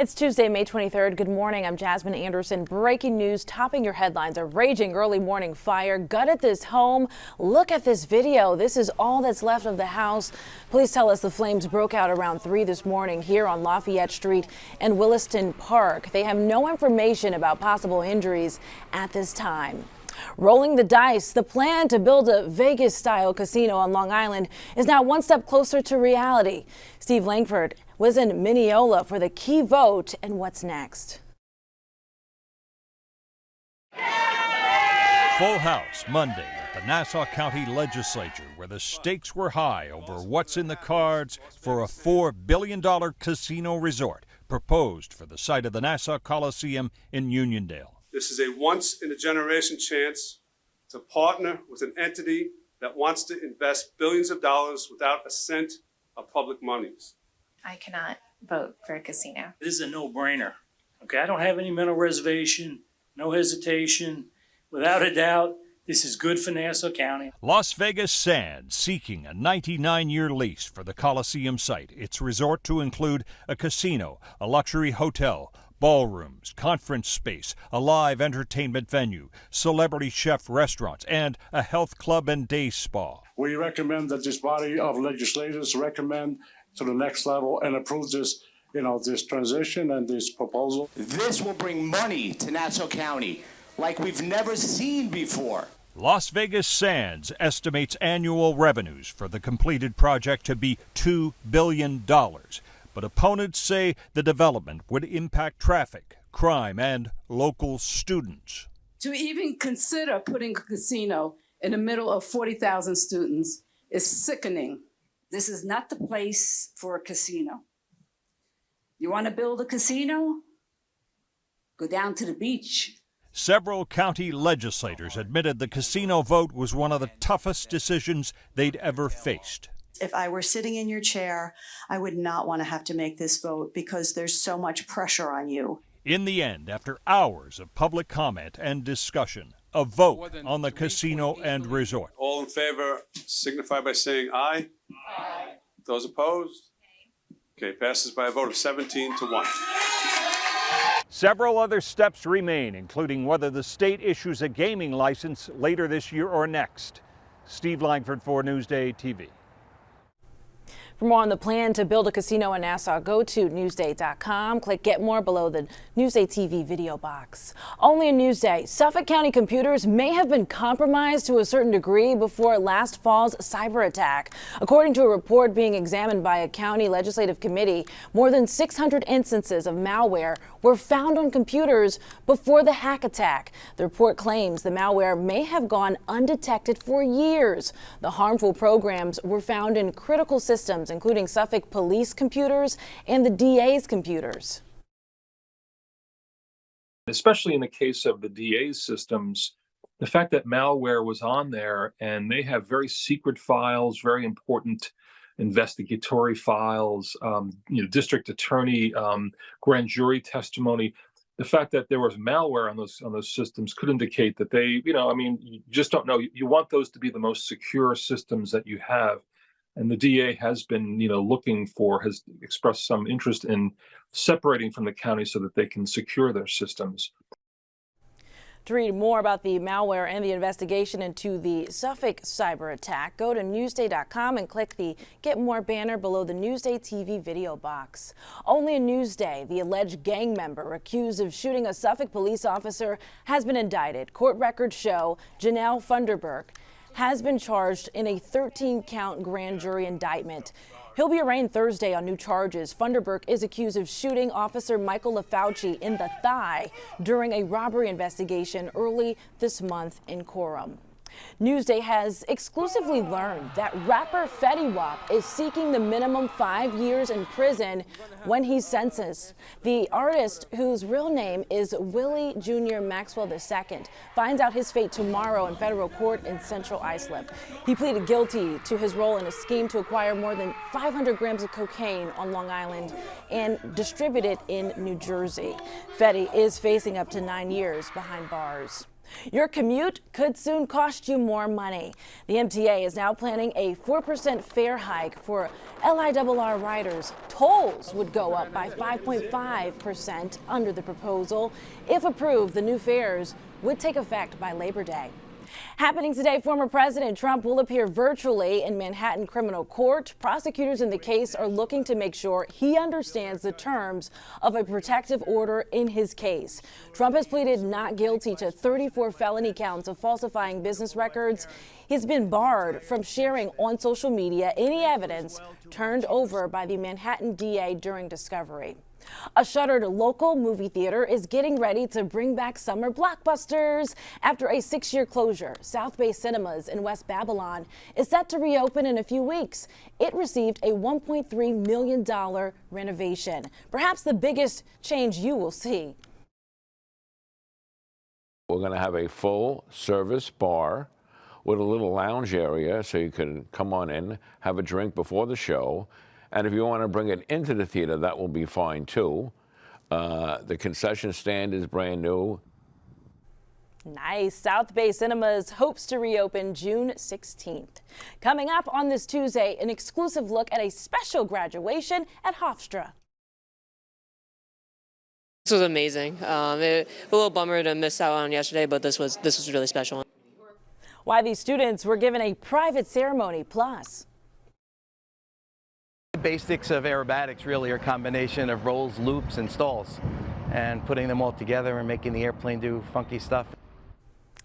It's Tuesday, May 23rd. Good morning. I'm Jasmine Anderson. Breaking news topping your headlines. A raging early morning fire gutted this home. Look at this video. This is all that's left of the house. Police tell us the flames broke out around 3 this morning here on Lafayette Street and Williston Park. They have no information about possible injuries at this time. Rolling the dice, the plan to build a Vegas-style casino on Long Island is now one step closer to reality. Steve Langford was in Mineola for the key vote, and what's next? Full house Monday at the Nassau County Legislature, where the stakes were high over what's in the cards for a $4 billion casino resort proposed for the site of the Nassau Coliseum in Uniondale. This is a once-in-a-generation chance to partner with an entity that wants to invest billions of dollars without a cent of public monies. I cannot vote for a casino. This is a no-brainer. Okay, I don't have any mental reservation, no hesitation. Without a doubt, this is good for Nassau County. Las Vegas Sands seeking a 99-year lease for the Coliseum site. Its resort to include a casino, a luxury hotel, ballrooms, conference space, a live entertainment venue, celebrity chef restaurants, and a health club and day spa. We recommend that this body of legislators recommend to the next level and approve this, this transition and this proposal. This will bring money to Nassau County like we've never seen before. Las Vegas Sands estimates annual revenues for the completed project to be $2 billion. But opponents say the development would impact traffic, crime, and local students. To even consider putting a casino in the middle of 40,000 students is sickening. This is not the place for a casino. You want to build a casino? Go down to the beach. Several county legislators admitted the casino vote was one of the toughest decisions they'd ever faced. If I were sitting in your chair, I would not want to have to make this vote because there's so much pressure on you. In the end, after hours of public comment and discussion, a vote on the casino and resort. All in favor signify by saying aye. Aye. Those opposed? Okay, passes by a vote of 17-1. Several other steps remain, including whether the state issues a gaming license later this year or next. Steve Langford for NewsdayTV. For more on the plan to build a casino in Nassau, go to Newsday.com. Click Get More below the Newsday TV video box. Only in Newsday, Suffolk County computers may have been compromised to a certain degree before last fall's cyber attack. According to a report being examined by a county legislative committee, more than 600 instances of malware were found on computers before the hack attack. The report claims the malware may have gone undetected for years. The harmful programs were found in critical systems, including Suffolk police computers and the DA's computers. Especially in the case of the DA's systems, the fact that malware was on there and they have very secret files, very important investigatory files, district attorney, grand jury testimony. The fact that there was malware on those systems could indicate that they, you just don't know. You want those to be the most secure systems that you have. And the DA has been, has expressed some interest in separating from the county so that they can secure their systems. To read more about the malware and the investigation into the Suffolk cyber attack, go to Newsday.com and click the Get More banner below the Newsday TV video box. Only in Newsday, the alleged gang member accused of shooting a Suffolk police officer has been indicted. Court records show Janelle Funderburk has been charged in a 13-count grand jury indictment. He'll be arraigned Thursday on new charges. Funderburk is accused of shooting Officer Michael LaFauci in the thigh during a robbery investigation early this month in Coram. Newsday has exclusively learned that rapper Fetty Wap is seeking the minimum 5 years in prison when he's sentenced. The artist, whose real name is Willie Jr. Maxwell II, finds out his fate tomorrow in federal court in Central Islip. He pleaded guilty to his role in a scheme to acquire more than 500 grams of cocaine on Long Island and distribute it in New Jersey. Fetty is facing up to 9 years behind bars. Your commute could soon cost you more money. The MTA is now planning a 4% fare hike for LIRR riders. Tolls would go up by 5.5% under the proposal. If approved, the new fares would take effect by Labor Day. Happening today, former President Trump will appear virtually in Manhattan criminal court. Prosecutors in the case are looking to make sure he understands the terms of a protective order in his case. Trump has pleaded not guilty to 34 felony counts of falsifying business records. He's been barred from sharing on social media any evidence turned over by the Manhattan DA during discovery. A shuttered local movie theater is getting ready to bring back summer blockbusters. After a 6-year closure, South Bay Cinemas in West Babylon is set to reopen in a few weeks. It received a $1.3 million renovation, perhaps the biggest change you will see. We're going to have a full-service bar with a little lounge area so you can come on in, have a drink before the show. And if you want to bring it into the theater, that will be fine, too. The concession stand is brand new. Nice. South Bay Cinemas hopes to reopen June 16th. Coming up on this Tuesday, an exclusive look at a special graduation at Hofstra. This was amazing. A little bummer to miss out on yesterday, but this was really special. Why these students were given a private ceremony, plus the basics of aerobatics really are a combination of rolls, loops, and stalls, and putting them all together and making the airplane do funky stuff.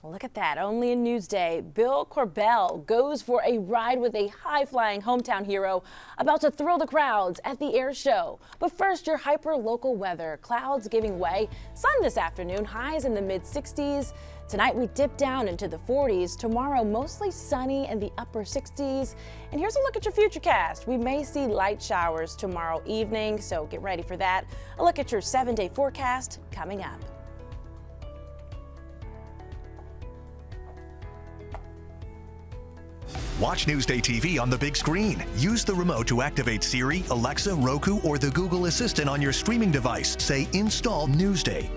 Look at that, only in Newsday. Bill Corbell goes for a ride with a high-flying hometown hero about to thrill the crowds at the air show. But first, your hyper-local weather. Clouds giving way. Sun this afternoon, highs in the mid-60s. Tonight, we dip down into the 40s. Tomorrow, mostly sunny in the upper 60s. And here's a look at your futurecast. We may see light showers tomorrow evening, so get ready for that. A look at your 7-day forecast coming up. Watch Newsday TV on the big screen. Use the remote to activate Siri, Alexa, Roku, or the Google Assistant on your streaming device. Say, install Newsday.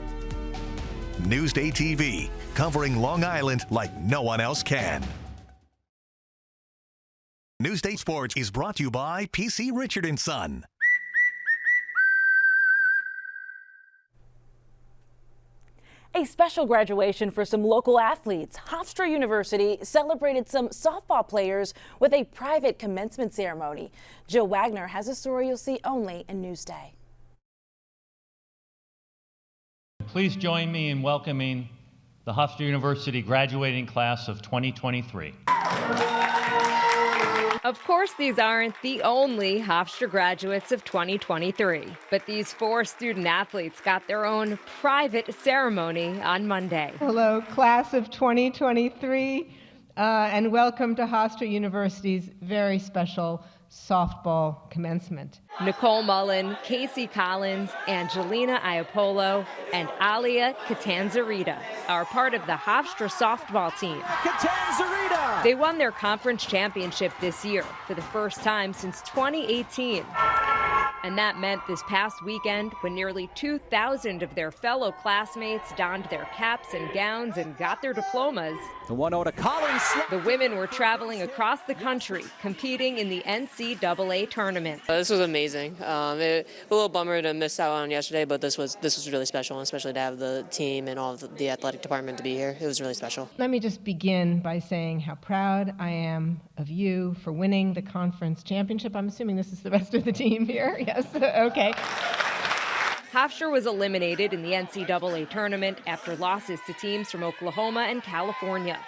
Newsday TV, covering Long Island like no one else can. Newsday Sports is brought to you by PC Richard & Son. A special graduation for some local athletes. Hofstra University celebrated some softball players with a private commencement ceremony. Jill Wagner has a story you'll see only in Newsday. Please join me in welcoming the Hofstra University graduating class of 2023. Of course, these aren't the only Hofstra graduates of 2023, but these 4 student athletes got their own private ceremony on Monday. Hello, class of 2023, and welcome to Hofstra University's very special softball commencement. Nicole Mullen, Casey Collins, Angelina Iapolo, and Alia Catanzarita are part of the Hofstra softball team. Catanzarita! They won their conference championship this year for the first time since 2018. And that meant this past weekend when nearly 2,000 of their fellow classmates donned their caps and gowns and got their diplomas. The 1-0 to Collins. The women were traveling across the country, competing in the NCAA tournament. This was amazing. A little bummer to miss out on yesterday, but this was really special, especially to have the team and all of the athletic department to be here. It was really special. Let me just begin by saying how proud I am of you for winning the conference championship. I'm assuming this is the rest of the team here. Yes, okay. Hofstra was eliminated in the NCAA tournament after losses to teams from Oklahoma and California.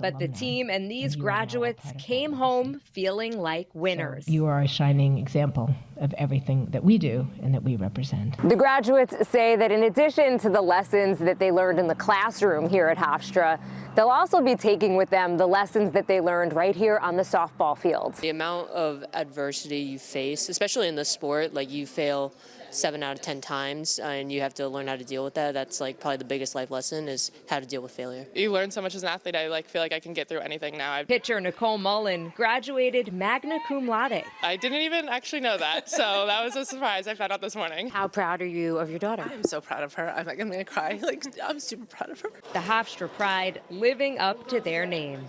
But the team and these graduates came home feeling like winners. You are a shining example of everything that we do and that we represent. The graduates say that in addition to the lessons that they learned in the classroom here at Hofstra, They'll also be taking with them the lessons that they learned right here on the softball field. The amount of adversity you face, especially in this sport, like you fail 7 out of 10 times and you have to learn how to deal with that. That's like probably the biggest life lesson is how to deal with failure. You learn so much as an athlete. I feel like I can get through anything now. Pitcher Nicole Mullen graduated magna cum laude. I didn't even actually know that, so that was a surprise. I found out this morning. How proud are you of your daughter? I'm so proud of her. I'm gonna cry. I'm super proud of her. The Hofstra Pride living up to their name.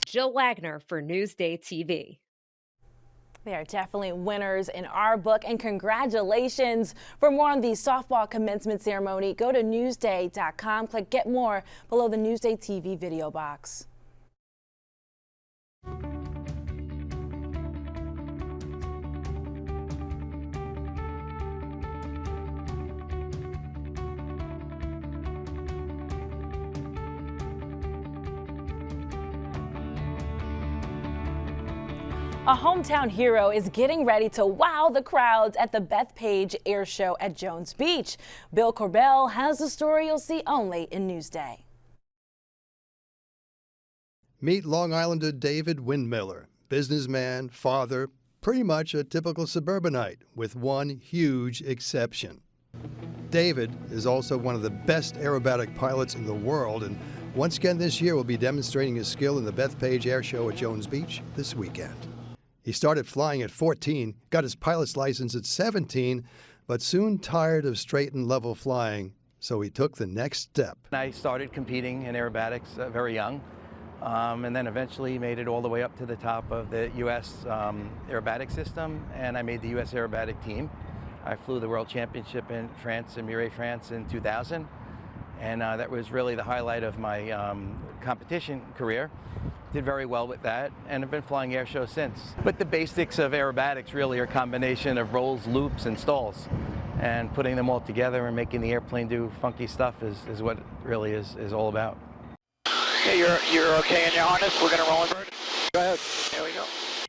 Jill Wagner for Newsday TV. They are definitely winners in our book, and congratulations. For more on the softball commencement ceremony, go to Newsday.com. Click Get More below the Newsday TV video box. A hometown hero is getting ready to wow the crowds at the Bethpage Air Show at Jones Beach. Bill Corbell has the story you'll see only in Newsday. Meet Long Islander David Windmiller, businessman, father, pretty much a typical suburbanite, with one huge exception. David is also one of the best aerobatic pilots in the world, and once again this year will be demonstrating his skill in the Bethpage Air Show at Jones Beach this weekend. He started flying at 14, got his pilot's license at 17, but soon tired of straight and level flying, so he took the next step. I started competing in aerobatics very young, and then eventually made it all the way up to the top of the U.S. Aerobatic system, and I made the U.S. aerobatic team. I flew the World Championship in France, in Muret, France in 2000, and that was really the highlight of my competition career. Did very well with that, and have been flying air shows since. But the basics of aerobatics really are a combination of rolls, loops, and stalls. And putting them all together and making the airplane do funky stuff is what it really is all about. Okay, you're okay in your harness. We're gonna roll invert. Go ahead. There we go.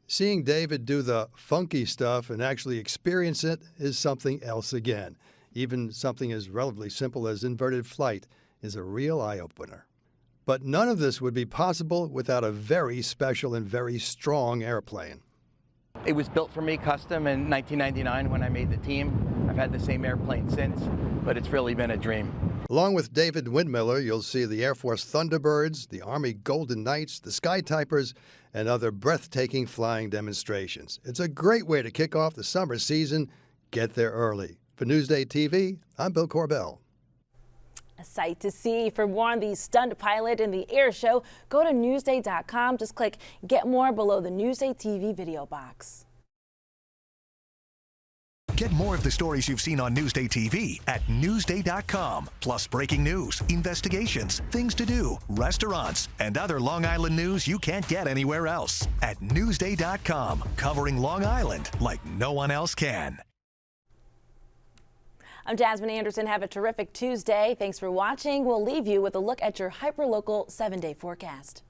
Seeing David do the funky stuff and actually experience it is something else again. Even something as relatively simple as inverted flight is a real eye-opener. But none of this would be possible without a very special and very strong airplane. It was built for me custom in 1999 when I made the team. I've had the same airplane since, but it's really been a dream. Along with David Windmiller, you'll see the Air Force Thunderbirds, the Army Golden Knights, the Sky Typers, and other breathtaking flying demonstrations. It's a great way to kick off the summer season. Get there early. For Newsday TV, I'm Bill Corbell. A sight to see. For more on the stunt pilot in the air show, go to Newsday.com. Just click Get More below the Newsday TV video box. Get more of the stories you've seen on Newsday TV at Newsday.com. Plus breaking news, investigations, things to do, restaurants, and other Long Island news you can't get anywhere else. At Newsday.com, covering Long Island like no one else can. I'm Jasmine Anderson. Have a terrific Tuesday. Thanks for watching. We'll leave you with a look at your hyperlocal 7-day forecast.